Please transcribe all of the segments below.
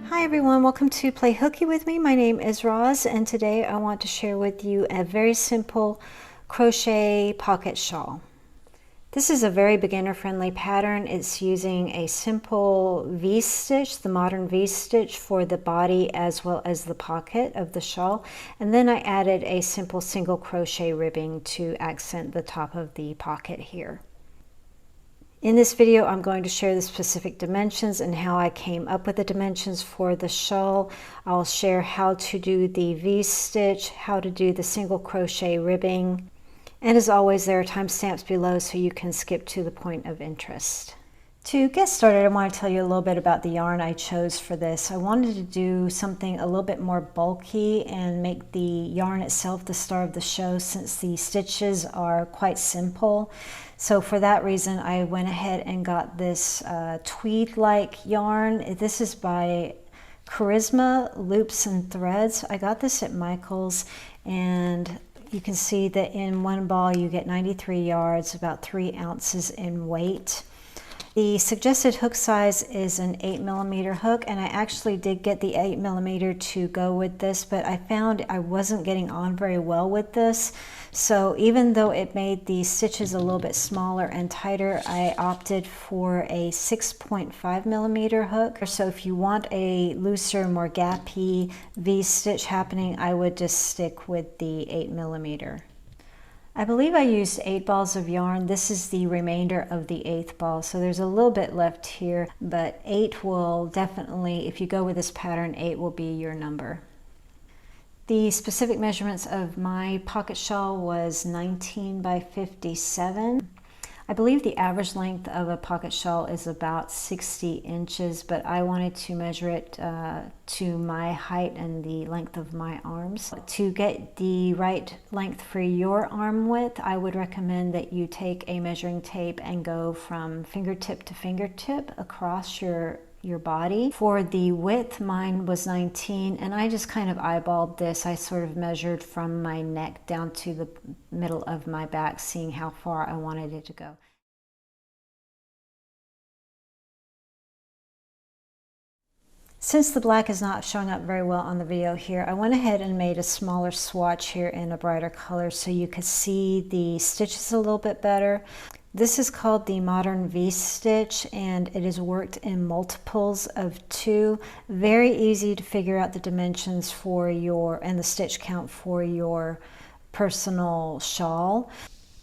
Hi everyone, welcome to Play Hooky with me. My name is Roz and today I want to share with you a very simple crochet pocket shawl. This is a very beginner friendly pattern. It's using a simple V-stitch, the modern V-stitch for the body as well as the pocket of the shawl. And then I added a simple single crochet ribbing to accent the top of the pocket here. In this video, I'm going to share the specific dimensions and how I came up with the dimensions for the shawl. I'll share how to do the V-stitch, how to do the single crochet ribbing, and as always, there are timestamps below so you can skip to the point of interest. To get started, I want to tell you a little bit about the yarn I chose for this. I wanted to do something a little bit more bulky and make the yarn itself the star of the show since the stitches are quite simple. So for that reason, I went ahead and got this tweed-like yarn. This is by Charisma Loops and Threads. I got this at Michael's, and you can see that in one ball you get 93 yards, about 3 ounces in weight. The suggested hook size is an 8mm hook, and I actually did get the 8mm to go with this, but I found I wasn't getting on very well with this. So even though it made the stitches a little bit smaller and tighter, I opted for a 6.5mm hook. So if you want a looser, more gappy V-stitch happening, I would just stick with the 8mm. I believe I used 8 balls of yarn. This is the remainder of the 8th ball, so there's a little bit left here, but 8 will definitely, if you go with this pattern, 8 will be your number. The specific measurements of my pocket shawl was 19 by 57. I believe the average length of a pocket shawl is about 60 inches, but I wanted to measure it to my height and the length of my arms. To get the right length for your arm width, I would recommend that you take a measuring tape and go from fingertip to fingertip across your body. For the width, mine was 19, and I just kind of eyeballed this. I sort of measured from my neck down to the middle of my back, seeing how far I wanted it to go. Since the black is not showing up very well on the video here, I went ahead and made a smaller swatch here in a brighter color so you could see the stitches a little bit better. This is called the Modern V-stitch, and it is worked in multiples of 2. Very easy to figure out the dimensions for your, and the stitch count for your personal shawl.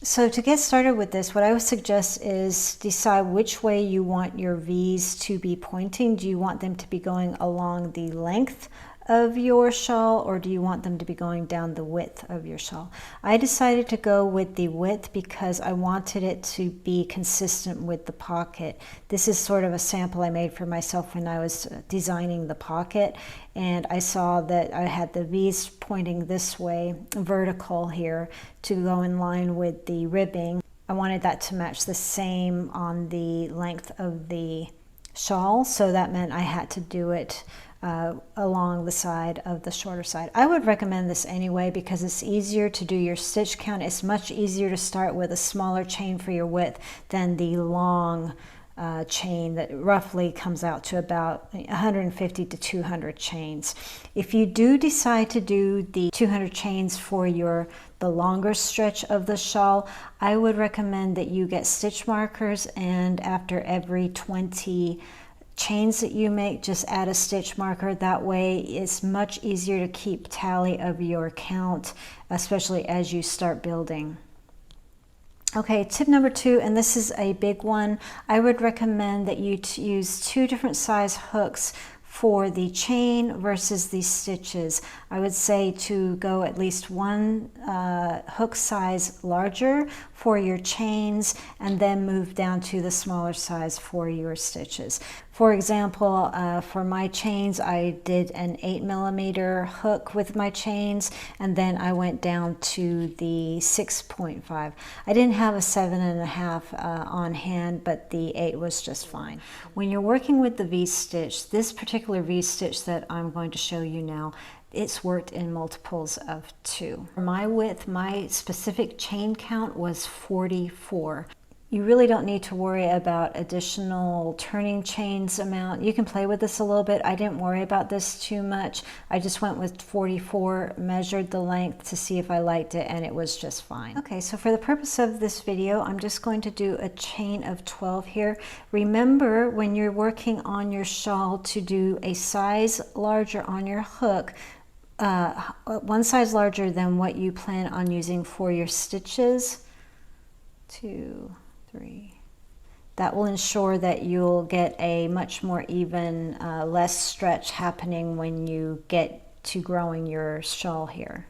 So to get started with this, what I would suggest is decide which way you want your V's to be pointing. Do you want them to be going along the length of your shawl, or do you want them to be going down the width of your shawl? I decided to go with the width because I wanted it to be consistent with the pocket. This is sort of a sample I made for myself when I was designing the pocket, and I saw that I had the V's pointing this way, vertical here, to go in line with the ribbing. I wanted that to match the same on the length of the shawl, so that meant I had to do it along the side of the shorter side. I would recommend this anyway because it's easier to do your stitch count. It's much easier to start with a smaller chain for your width than the long chain that roughly comes out to about 150 to 200 chains. If you do decide to do the 200 chains for the longer stretch of the shawl, I would recommend that you get stitch markers, and after every 20 chains that you make, just add a stitch marker. That way it's much easier to keep tally of your count, especially as you start building. Okay, tip number 2, and this is a big one. I would recommend that you use 2 different size hooks for the chain versus the stitches. I would say to go at least 1 hook size larger for your chains, and then move down to the smaller size for your stitches. For example, for my chains, I did an 8mm hook with my chains, and then I went down to the 6.5. I didn't have a 7.5 on hand, but the 8 was just fine. When you're working with the V-stitch, this particular V-stitch that I'm going to show you now, it's worked in multiples of 2. For my width, my specific chain count was 44. You really don't need to worry about additional turning chains amount. You can play with this a little bit. I didn't worry about this too much. I just went with 44, measured the length to see if I liked it, and it was just fine. Okay, so for the purpose of this video, I'm just going to do a chain of 12 here. Remember, when you're working on your shawl, to do a size larger on your hook, one size larger than what you plan on using for your stitches. 2, 3. That will ensure that you'll get a much more even, less stretch happening when you get to growing your shawl here.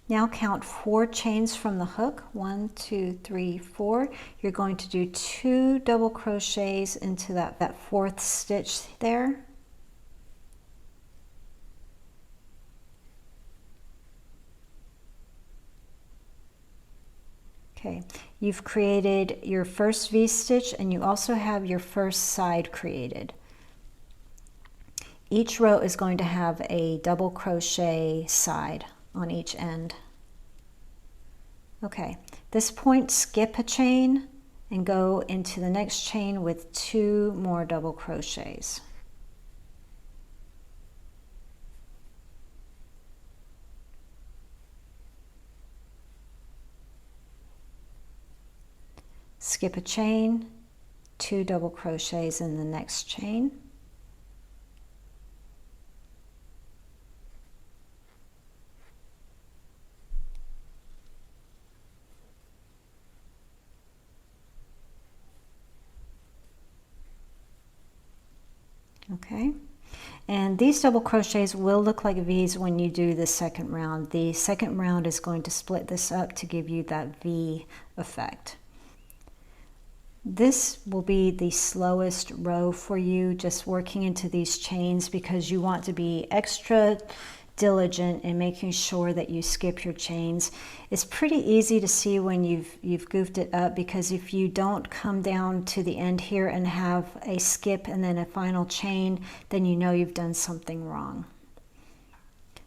Now count 4 chains from the hook. 1, 2, 3, 4. You're going to do 2 double crochets into that 4th stitch there. Okay, you've created your first V-stitch, and you also have your first side created. Each row is going to have a double crochet side on each end. Okay, this point, skip a chain and go into the next chain with 2 more double crochets. Skip a chain, 2 double crochets in the next chain. Okay, and these double crochets will look like V's when you do the second round. The second round is going to split this up to give you that V effect. This will be the slowest row for you, just working into these chains, because you want to be extra diligent in making sure that you skip your chains. It's pretty easy to see when you've goofed it up, because if you don't come down to the end here and have a skip and then a final chain, then you know you've done something wrong.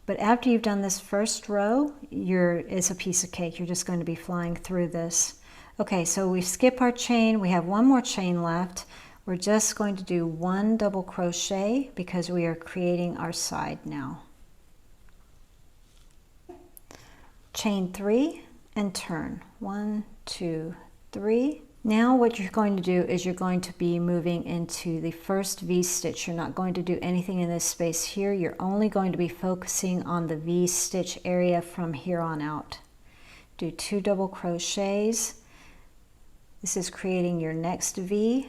But after you've done this first row, it's a piece of cake. You're just going to be flying through this. Okay, so we skip our chain. We have 1 more chain left. We're just going to do 1 double crochet because we are creating our side now. Chain 3 and turn. 1, 2, 3. Now what you're going to do is you're going to be moving into the first V-stitch. You're not going to do anything in this space here. You're only going to be focusing on the V-stitch area from here on out. Do 2 double crochets. This is creating your next V,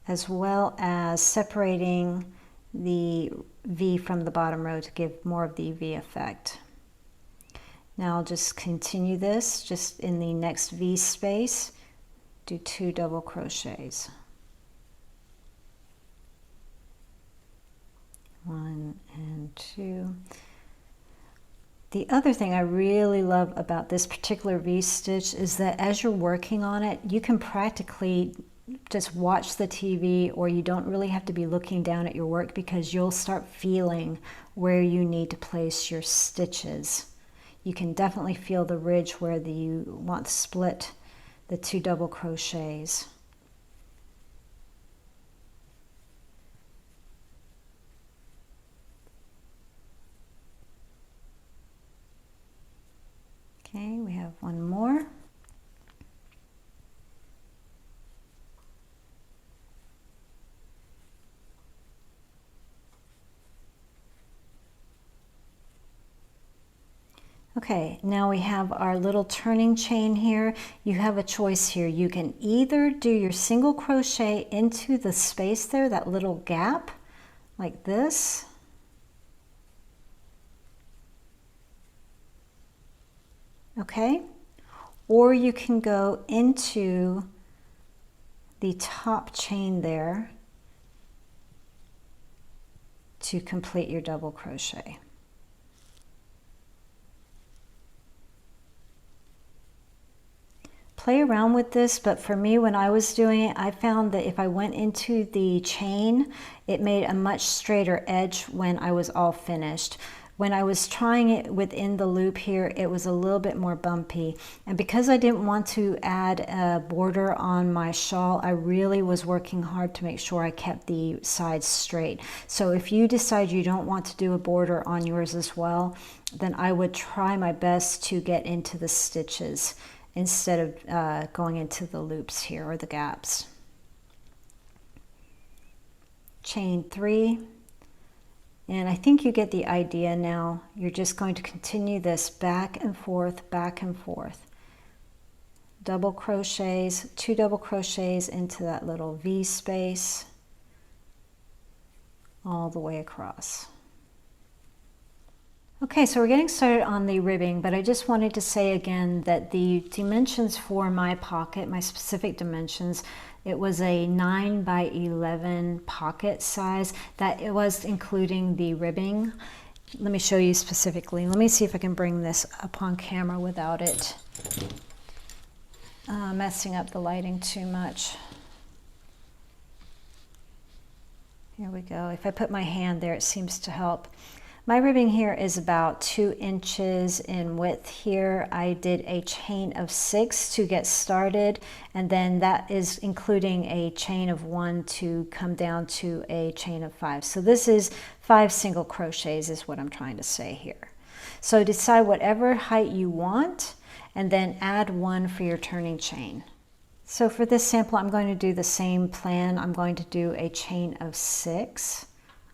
as well as separating the V from the bottom row to give more of the V effect. Now I'll just continue this just in the next V space. Do 2 double crochets. 1 and 2. The other thing I really love about this particular V-stitch is that as you're working on it, you can practically just watch the TV, or you don't really have to be looking down at your work, because you'll start feeling where you need to place your stitches. You can definitely feel the ridge where you want to split the 2 double crochets. Okay, we have 1 more. Okay, now we have our little turning chain here. You have a choice here. You can either do your single crochet into the space there, that little gap, like this. Okay, or you can go into the top chain there to complete your double crochet. Play around with this, but for me, when I was doing it, I found that if I went into the chain, it made a much straighter edge when I was all finished. when I was trying it within the loop here, it was a little bit more bumpy. And because I didn't want to add a border on my shawl, I really was working hard to make sure I kept the sides straight. So if you decide you don't want to do a border on yours as well, then I would try my best to get into the stitches instead of going into the loops here or the gaps. Chain 3. And I think you get the idea now. You're just going to continue this back and forth, back and forth. Double crochets, 2 double crochets into that little V space, all the way across. Okay, so we're getting started on the ribbing, but I just wanted to say again that the dimensions for my pocket, my specific dimensions, it was a 9 by 11 pocket size. That it was including the ribbing. Let me show you specifically. Let me see if I can bring this up on camera without it messing up the lighting too much. Here we go. If I put my hand there, it seems to help. My ribbing here is about 2 inches in width here. I did a chain of 6 to get started, and then that is including a chain of 1 to come down to a chain of 5. So this is 5 single crochets is what I'm trying to say here. So decide whatever height you want and then add 1 for your turning chain. So for this sample, I'm going to do the same plan. I'm going to do a chain of 6.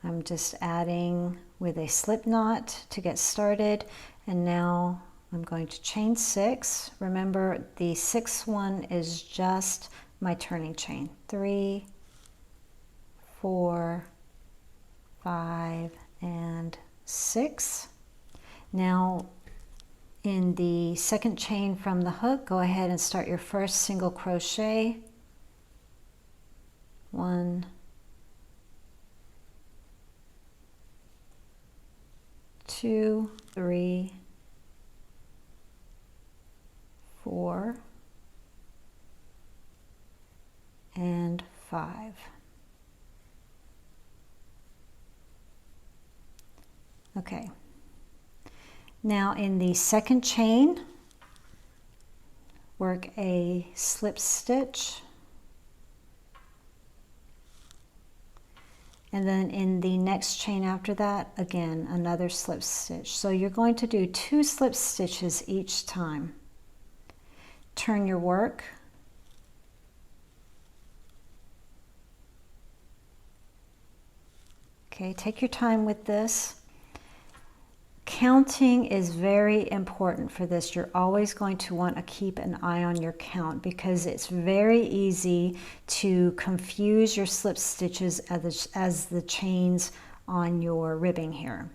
I'm just adding with a slip knot to get started, and now I'm going to chain 6. Remember, the 6th one is just my turning chain. 3, 4, 5, and 6. Now in the 2nd chain from the hook, go ahead and start your first single crochet. 1, 2, 3, 4, and 5. Okay. Now in the 2nd chain, work a slip stitch. And then in the next chain after that, again, another slip stitch. So you're going to do 2 slip stitches each time. Turn your work. Okay, take your time with this. Counting is very important for this. You're always going to want to keep an eye on your count because it's very easy to confuse your slip stitches as the chains on your ribbing here.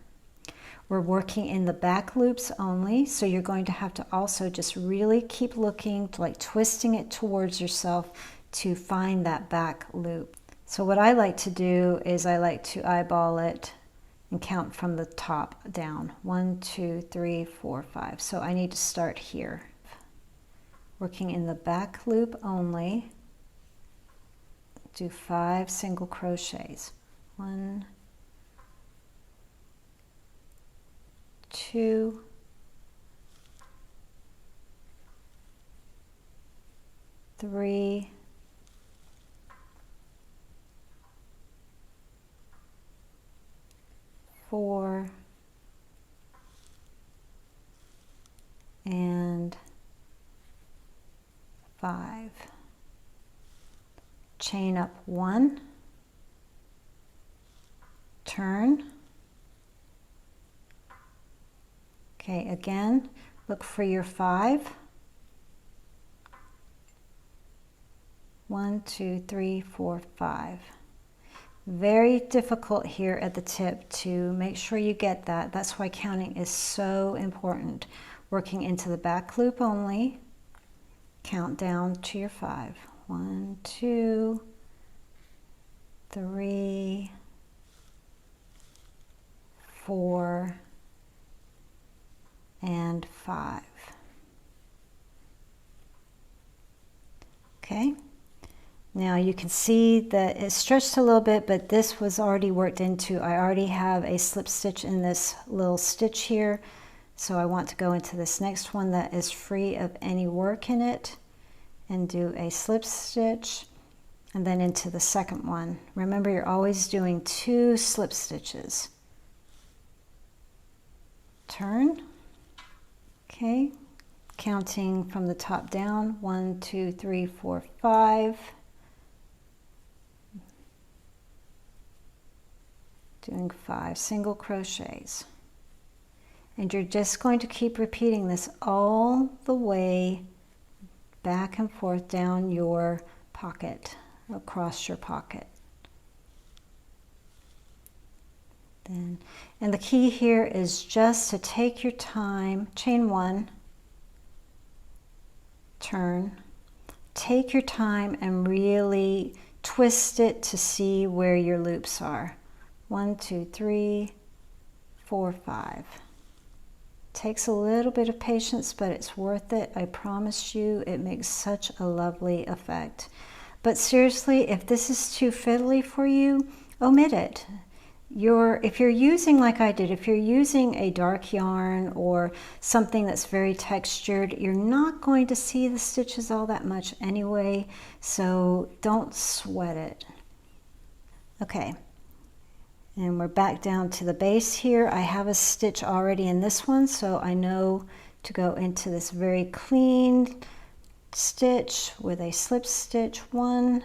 We're working in the back loops only, so you're going to have to also just really keep looking, like twisting it towards yourself to find that back loop. So what I like to do is I like to eyeball it and count from the top down. 1, 2, 3, 4, 5. So I need to start here. Working in the back loop only. Do 5 single crochets. 1, 2, 3, 4, and 5. Chain up 1, turn. Okay, again, look for your 5. 1, 2, 3, 4, 5. Very difficult here at the tip to make sure you get that. That's why counting is so important. Working into the back loop only. Count down to your 5. 1, 2, 3, 4, and 5. Okay. Now you can see that it's stretched a little bit, but this was already worked into. I already have a slip stitch in this little stitch here. So I want to go into this next one that is free of any work in it and do a slip stitch, and then into the second one. Remember, you're always doing 2 slip stitches. Turn. Okay, counting from the top down, 1, 2, 3, 4, 5. Doing 5 single crochets. And you're just going to keep repeating this all the way back and forth down your pocket, across your pocket. Then, and the key here is just to take your time, chain 1, turn, take your time and really twist it to see where your loops are. 1, 2, 3, 4, 5. Takes a little bit of patience, but it's worth it. I promise you, it makes such a lovely effect. But seriously, if this is too fiddly for you, omit it. If you're using, like I did, if you're using a dark yarn or something that's very textured, you're not going to see the stitches all that much anyway, so don't sweat it. Okay. And we're back down to the base here. I have a stitch already in this one, so I know to go into this very clean stitch with a slip stitch, 1,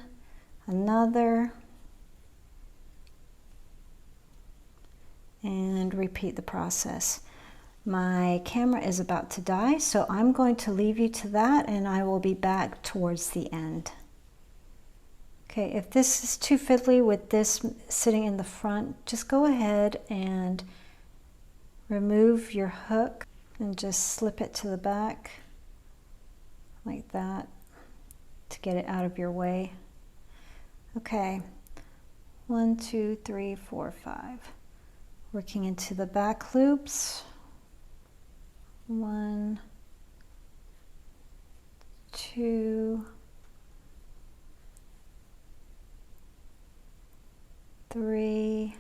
another, and repeat the process. My camera is about to die, so I'm going to leave you to that, and I will be back towards the end. Okay, if this is too fiddly with this sitting in the front, just go ahead and remove your hook and just slip it to the back like that to get it out of your way. Okay, 1, 2, 3, 4, 5. Working into the back loops. 1, 2, 3,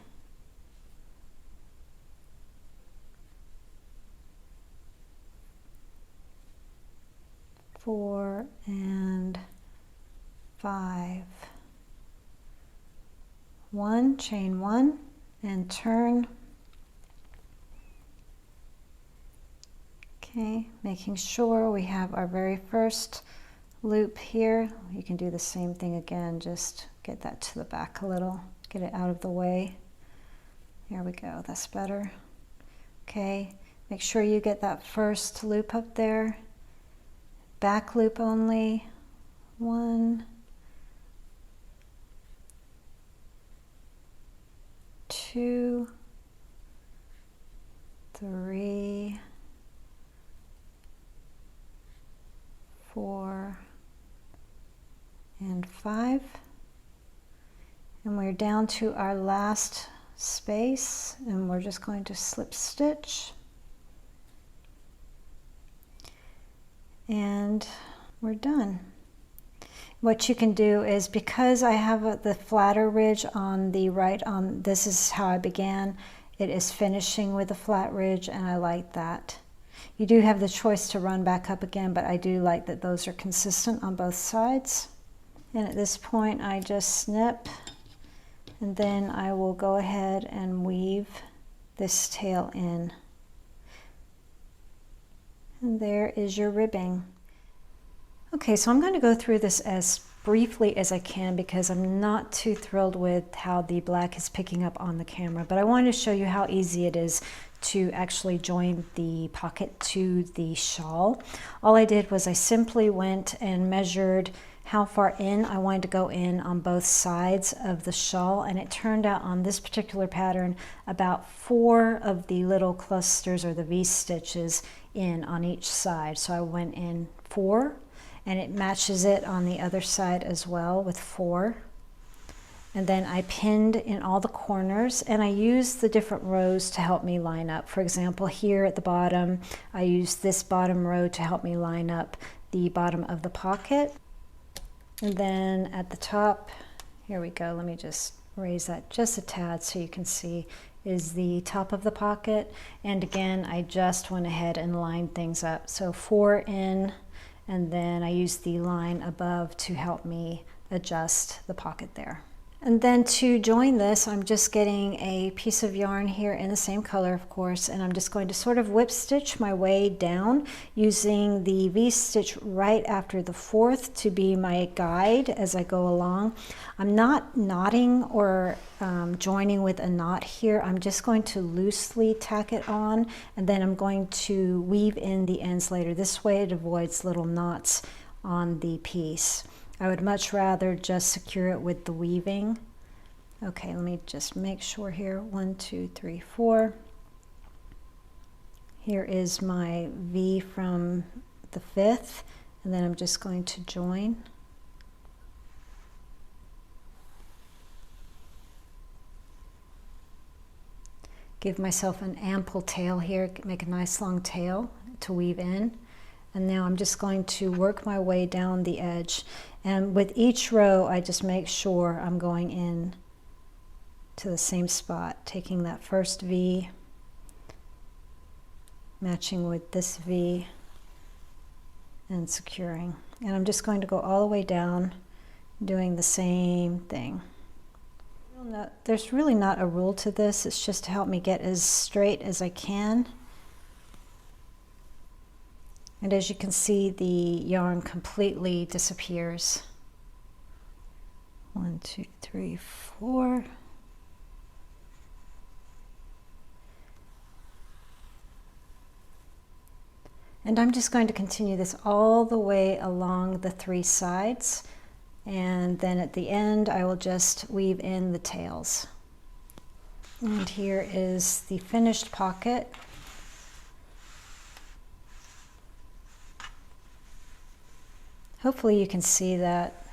4, and 5. 1, chain 1, and turn. Okay, making sure we have our very first loop here. You can do the same thing again, just get that to the back a little. Get it out of the way. There we go, that's better. Okay, make sure you get that first loop up there. Back loop only. 1, 2, 3, 4, and 5. And we're down to our last space, and we're just going to slip stitch. And we're done. What you can do is, because I have the flatter ridge on the right, this is how I began, it is finishing with a flat ridge, and I like that. You do have the choice to run back up again, but I do like that those are consistent on both sides. And at this point I just snip, and then I will go ahead and weave this tail in. And there is your ribbing. Okay, so I'm going to go through this as briefly as I can because I'm not too thrilled with how the black is picking up on the camera, but I wanted to show you how easy it is to actually join the pocket to the shawl. All I did was I simply went and measured how far in I wanted to go in on both sides of the shawl, and it turned out on this particular pattern about 4 of the little clusters or the V stitches in on each side. So I went in 4, and it matches it on the other side as well with 4. And then I pinned in all the corners, and I used the different rows to help me line up. For example, here at the bottom, I used this bottom row to help me line up the bottom of the pocket. And then at the top, here we go, let me just raise that just a tad so you can see, is the top of the pocket. And again, I just went ahead and lined things up. So 4 in, and then I used the line above to help me adjust the pocket there. And then to join this, I'm just getting a piece of yarn here in the same color, of course, and I'm just going to sort of whip stitch my way down using the V-stitch right after the 4th to be my guide as I go along. I'm not knotting or joining with a knot here. I'm just going to loosely tack it on, and then I'm going to weave in the ends later. This way it avoids little knots on the piece. I would much rather just secure it with the weaving. Okay, let me just make sure here. 1, 2, 3, 4. Here is my V from the 5th, and then I'm just going to join. Give myself an ample tail here, make a nice long tail to weave in. And now I'm just going to work my way down the edge. And with each row, I just make sure I'm going in to the same spot, taking that first V, matching with this V, and securing. And I'm just going to go all the way down, doing the same thing. There's really not a rule to this. It's just to help me get as straight as I can. And as you can see, the yarn completely disappears. 1, 2, 3, 4. And I'm just going to continue this all the way along the 3 sides. And then at the end, I will just weave in the tails. And here is the finished pocket. Hopefully you can see that.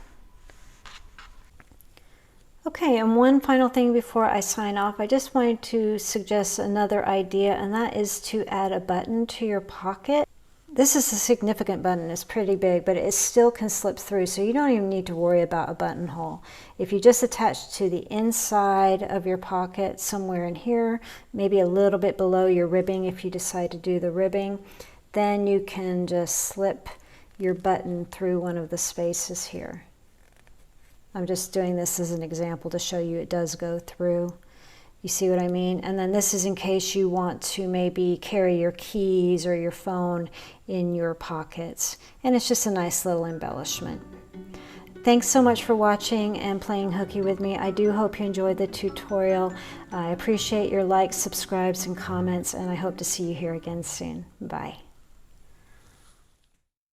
Okay, and one final thing before I sign off, I just wanted to suggest another idea, and that is to add a button to your pocket. This is a significant button, it's pretty big, but it still can slip through, so you don't even need to worry about a buttonhole. If you just attach to the inside of your pocket, somewhere in here, maybe a little bit below your ribbing if you decide to do the ribbing, then you can just slip your button through one of the spaces here. I'm just doing this as an example to show you it does go through. You see what I mean? And then this is in case you want to maybe carry your keys or your phone in your pockets. And it's just a nice little embellishment. Thanks so much for watching and playing hooky with me. I do hope you enjoyed the tutorial. I appreciate your likes, subscribes, and comments, and I hope to see you here again soon. Bye.